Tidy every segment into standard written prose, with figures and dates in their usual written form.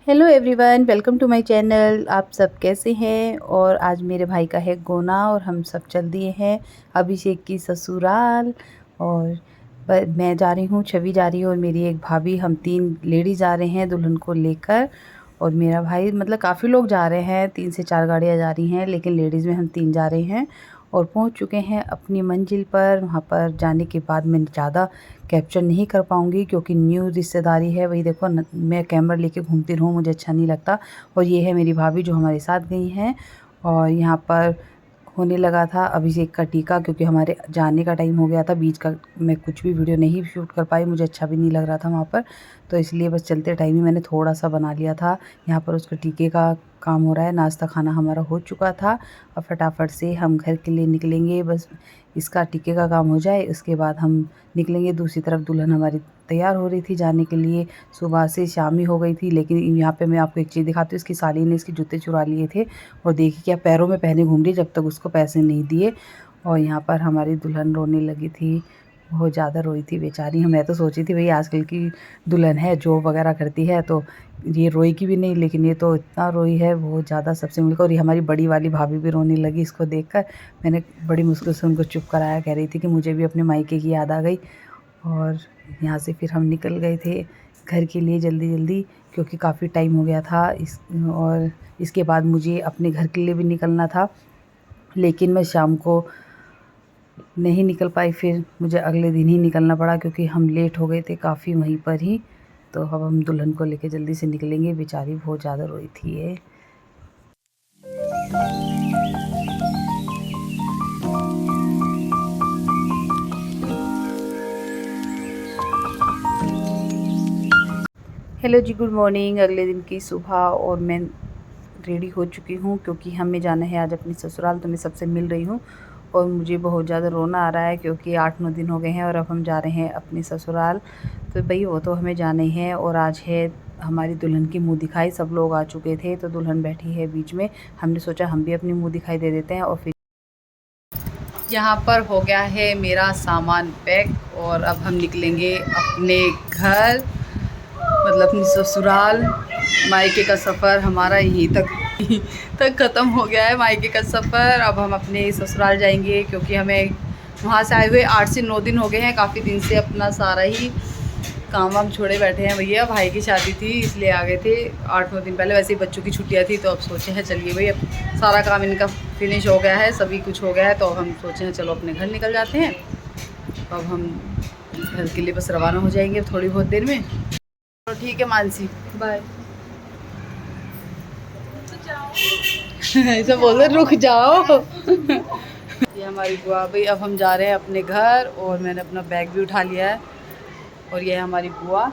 Hello everyone, welcome to my channel. आप सब कैसे हैं? और आज मेरे भाई का है गोना और हम सब चल दिए हैं अभिषेक की ससुराल। और मैं जा रही हूँ, छवि जा रही है और मेरी एक भाभी, हम 3 लेडीज़ जा रहे हैं दुल्हन को लेकर। और मेरा भाई, मतलब काफ़ी लोग जा रहे हैं, 3 से 4 गाड़ियाँ जा रही हैं, लेकिन लेडीज़ में हम 3 जा रहे हैं। और पहुंच चुके हैं अपनी मंजिल पर। वहां पर जाने के बाद मैं ज़्यादा कैप्चर नहीं कर पाऊंगी क्योंकि न्यू रिश्तेदारी है। वही देखो मैं कैमरा लेके घूमती रहूँ, मुझे अच्छा नहीं लगता। और ये है मेरी भाभी जो हमारे साथ गई हैं। और यहाँ पर होने लगा था अभिषेक का टीका, क्योंकि हमारे जाने का टाइम हो गया था। बीच का मैं कुछ भी वीडियो नहीं शूट कर पाई, मुझे अच्छा भी नहीं लग रहा था वहाँ पर। तो इसलिए बस चलते टाइम ही मैंने थोड़ा सा बना लिया था। यहाँ पर उसका टीके का काम हो रहा है। नाश्ता खाना हमारा हो चुका था और फटाफट से हम घर के लिए निकलेंगे। बस इसका टीके का काम हो जाए, उसके बाद हम निकलेंगे। दूसरी तरफ दुल्हन हमारी तैयार हो रही थी जाने के लिए। सुबह से शाम ही हो गई थी। लेकिन यहाँ पे मैं आपको एक चीज़ दिखाती हूँ। इसकी साली ने इसके जूते चुरा लिए थे और देखिए क्या पैरों में पहने घूम रही जब तक उसको पैसे नहीं दिए। और यहाँ पर हमारी दुल्हन रोने लगी थी, बहुत ज़्यादा रोई थी बेचारी। मैं तो सोची थी भाई आजकल की दुल्हन है, जॉब वगैरह करती है, तो ये रोएगी भी नहीं, लेकिन ये तो इतना रोई है बहुत ज़्यादा सबसे मिलकर। और ये हमारी बड़ी वाली भाभी भी रोने लगी इसको देखकर। मैंने बड़ी मुश्किल से उनको चुप कराया, कह रही थी कि मुझे भी अपने मायके की याद आ गई। और यहाँ से फिर हम निकल गए थे घर के लिए जल्दी जल्दी, क्योंकि काफ़ी टाइम हो गया था और इसके बाद मुझे अपने घर के लिए भी निकलना था, लेकिन मैं शाम को नहीं निकल पाई। फिर मुझे अगले दिन ही निकलना पड़ा क्योंकि हम लेट हो गए थे काफ़ी वहीं पर ही। तो अब हम दुल्हन को लेके जल्दी से निकलेंगे। बेचारी बहुत ज़्यादा रोई थी ये। हेलो जी, गुड मॉर्निंग। अगले दिन की सुबह और मैं रेडी हो चुकी हूँ क्योंकि हमें जाना है आज अपनी ससुराल। तो मैं सबसे मिल रही हूँ और मुझे बहुत ज़्यादा रोना आ रहा है क्योंकि 8-9 दिन हो गए हैं और अब हम जा रहे हैं अपनी ससुराल। तो भाई वो तो हमें जाना ही है। और आज है हमारी दुल्हन की मुँह दिखाई। सब लोग आ चुके थे तो दुल्हन बैठी है बीच में। हमने सोचा हम भी अपनी मुँह दिखाई दे देते हैं। और फिर यहाँ पर हो गया है मेरा सामान पैक और अब हम निकलेंगे अपने घर, मतलब अपनी ससुराल। मायके का सफ़र हमारा यहीं तक ख़त्म हो गया है, मायके का सफ़र। अब हम अपने ससुराल जाएंगे क्योंकि हमें वहाँ से आए हुए 8 से 9 दिन हो गए हैं। काफ़ी दिन से अपना सारा ही काम वाम छोड़े बैठे हैं भैया। भाई की शादी थी इसलिए आ गए थे 8-9 दिन पहले। वैसे ही बच्चों की छुट्टियाँ थी तो अब सोचे हैं चलिए भाई अब सारा काम इनका फिनिश हो गया है, सभी कुछ हो गया है, तो हम सोचे हैं चलो अपने घर निकल जाते हैं। अब हम घर के लिए बस रवाना हो जाएंगे थोड़ी बहुत देर में। तो ठीक है मानसी, बाय। ऐसा बोल रहे रुक जाओ। ये हमारी बुआ। भाई अब हम जा रहे हैं अपने घर और मैंने अपना बैग भी उठा लिया है। और ये है हमारी बुआ।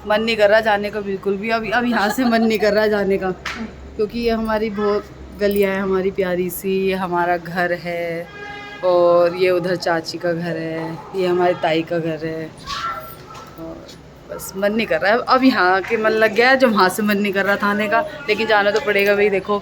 मन नहीं कर रहा जाने का बिल्कुल भी। अब यहाँ से मन नहीं कर रहा जाने का क्योंकि ये हमारी बहुत गलियाँ है हमारी प्यारी सी। ये हमारा घर है और ये उधर चाची का घर है, ये हमारी ताई का घर है। और बस मन नहीं कर रहा है अब यहाँ के मन लग गया है, जो वहाँ से मन नहीं कर रहा था आने का, लेकिन जाना तो पड़ेगा भाई। देखो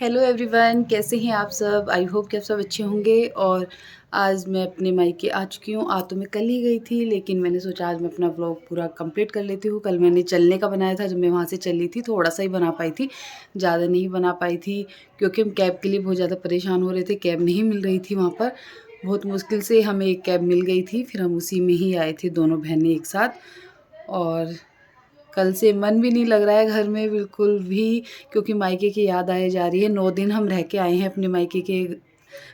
हेलो एवरीवन, कैसे हैं आप सब? आई होप कि आप सब अच्छे होंगे। और आज मैं अपने मायके आ चुकी हूँ। आ तो मैं कल ही गई थी, लेकिन मैंने सोचा आज मैं अपना व्लॉग पूरा कंप्लीट कर लेती हूँ। कल मैंने चलने का बनाया था, जब मैं वहाँ से चली थी थोड़ा सा ही बना पाई थी, ज़्यादा नहीं बना पाई थी क्योंकि हम कैब के लिए बहुत ज़्यादा परेशान हो रहे थे। कैब नहीं मिल रही थी वहाँ पर, बहुत मुश्किल से हमें एक कैब मिल गई थी। फिर हम उसी में ही आए थे दोनों बहनें एक साथ। और कल से मन भी नहीं लग रहा है घर में बिल्कुल भी, क्योंकि मायके की याद आए जा रही है। 9 दिन हम रह के आए हैं अपने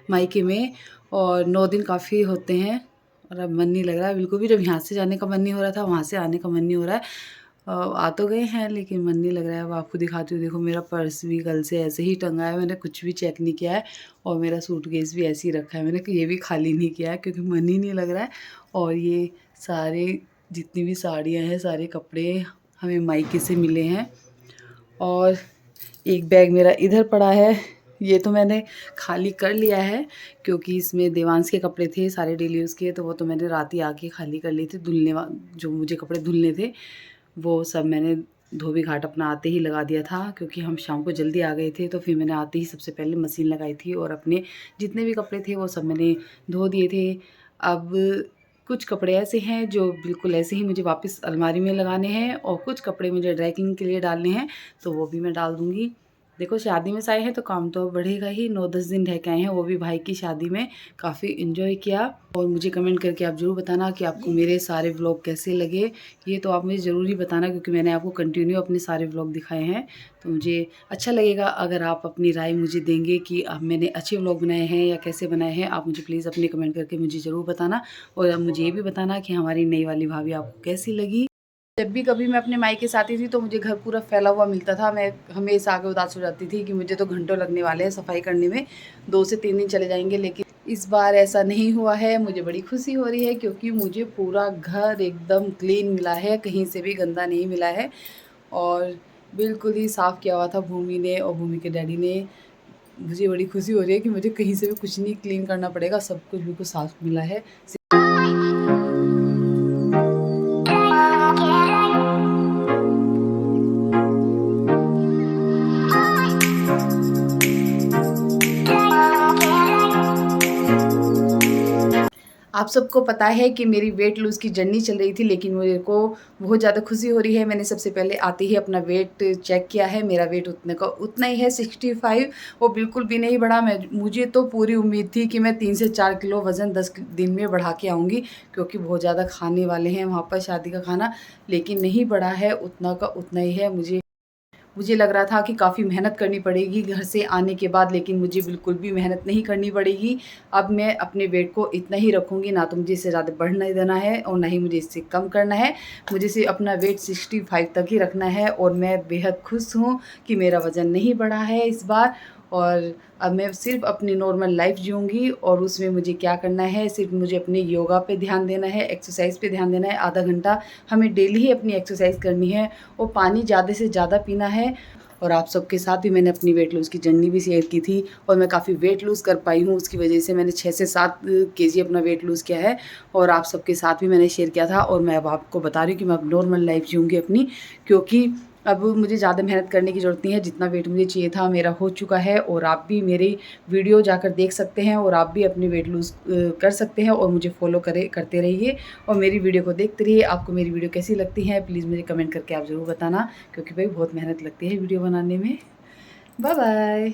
मायके में और 9 दिन काफ़ी होते हैं। और अब मन नहीं लग रहा है बिल्कुल भी। जब यहाँ से जाने का मन नहीं हो रहा था, वहाँ से आने का मन नहीं हो रहा है। आ तो गए हैं लेकिन मन नहीं लग रहा है। अब आपको दिखाती हूँ, देखो मेरा पर्स भी कल से ऐसे ही टंगा है, मैंने कुछ भी चेक नहीं किया है। और मेरा सूटकेस भी ऐसे ही रखा है, मैंने ये भी खाली नहीं किया है क्योंकि मन ही नहीं लग रहा है। और ये सारे जितनी भी साड़ियाँ हैं, सारे कपड़े हमें मायके से मिले हैं। और एक बैग मेरा इधर पड़ा है ये तो मैंने खाली कर लिया है क्योंकि इसमें देवांश के कपड़े थे सारे डेली यूज़ के, तो वो तो मैंने रात ही आके खाली कर लिए थे। जो मुझे कपड़े धुलने थे वो सब मैंने धोबी घाट अपना आते ही लगा दिया था, क्योंकि हम शाम को जल्दी आ गए थे। तो फिर मैंने आते ही सबसे पहले मशीन लगाई थी और अपने जितने भी कपड़े थे वो सब मैंने धो दिए थे। अब कुछ कपड़े ऐसे हैं जो बिल्कुल ऐसे ही मुझे वापस अलमारी में लगाने हैं और कुछ कपड़े मुझे ड्राई क्लीन के लिए डालने हैं, तो वो भी मैं डाल दूँगी। देखो शादी में से आए हैं तो काम तो बढ़ेगा ही। 9-10 दिन रह के आए हैं, वो भी भाई की शादी में। काफ़ी एंजॉय किया और मुझे कमेंट करके आप ज़रूर बताना कि आपको मेरे सारे व्लॉग कैसे लगे। ये तो आप मुझे ज़रूर ही बताना, क्योंकि मैंने आपको कंटिन्यू अपने सारे व्लॉग दिखाए हैं, तो मुझे अच्छा लगेगा अगर आप अपनी राय मुझे देंगे कि अब मैंने अच्छे व्लॉग बनाए हैं या कैसे बनाए हैं। आप मुझे प्लीज़ अपने कमेंट करके मुझे ज़रूर बताना और अब मुझे ये भी बताना कि हमारी नई वाली भाभी आपको कैसी लगी। जब भी कभी मैं अपने मायके से आती थी तो मुझे घर पूरा फैला हुआ मिलता था। मैं हमेशा आके उदास हो जाती थी कि मुझे तो घंटों लगने वाले हैं सफाई करने में, 2 से 3 दिन चले जाएंगे। लेकिन इस बार ऐसा नहीं हुआ है। मुझे बड़ी खुशी हो रही है क्योंकि मुझे पूरा घर एकदम क्लीन मिला है, कहीं से भी गंदा नहीं मिला है और बिल्कुल ही साफ़ किया हुआ था भूमि ने और भूमि के डैडी ने। मुझे बड़ी खुशी हो रही है कि मुझे कहीं से भी कुछ नहीं क्लीन करना पड़ेगा, सब कुछ बिल्कुल साफ़ मिला है। आप सबको पता है कि मेरी वेट लूज़ की जर्नी चल रही थी, लेकिन मेरे को बहुत ज़्यादा खुशी हो रही है। मैंने सबसे पहले आते ही अपना वेट चेक किया है। मेरा वेट उतने का उतना ही है, 65। वो बिल्कुल भी नहीं बढ़ा। मुझे तो पूरी उम्मीद थी कि मैं 3 से 4 किलो वज़न 10 दिन में बढ़ा के आऊँगी, क्योंकि बहुत ज़्यादा खाने वाले हैं वहाँ पर शादी का खाना, लेकिन नहीं बढ़ा है, उतना का उतना ही है। मुझे लग रहा था कि काफ़ी मेहनत करनी पड़ेगी घर से आने के बाद, लेकिन मुझे बिल्कुल भी मेहनत नहीं करनी पड़ेगी। अब मैं अपने वेट को इतना ही रखूँगी, ना तो मुझे इससे ज़्यादा बढ़ने देना है और ना ही मुझे इससे कम करना है। मुझे सिर्फ़ अपना वेट 65 तक ही रखना है और मैं बेहद खुश हूँ कि मेरा वज़न नहीं बढ़ा है इस बार। और अब मैं सिर्फ़ अपनी नॉर्मल लाइफ़ जीऊँगी और उसमें मुझे क्या करना है, सिर्फ़ मुझे अपने योगा पे ध्यान देना है, एक्सरसाइज़ पे ध्यान देना है। आधा घंटा हमें डेली ही अपनी एक्सरसाइज़ करनी है और पानी ज़्यादा से ज़्यादा पीना है। और आप सबके साथ भी मैंने अपनी वेट लूज़ की जर्नी भी शेयर की थी और मैं काफ़ी वेट लूज़ कर पाई हूँ। उसकी वजह से मैंने 6 से 7 केजी अपना वेट लूज़ किया है और आप सबके साथ भी मैंने शेयर किया था। और मैं अब आपको बता रही हूँ कि मैं अब नॉर्मल लाइफ़ जीऊँगी अपनी, क्योंकि अब मुझे ज़्यादा मेहनत करने की ज़रूरत नहीं है। जितना वेट मुझे चाहिए था मेरा हो चुका है और आप भी मेरी वीडियो जाकर देख सकते हैं और आप भी अपनी वेट लूज़ कर सकते हैं और मुझे फ़ॉलो करते रहिए और मेरी वीडियो को देखते रहिए। आपको मेरी वीडियो कैसी लगती है प्लीज़ मुझे कमेंट करके आप ज़रूर बताना, क्योंकि भाई बहुत मेहनत लगती है वीडियो बनाने में। Bye bye.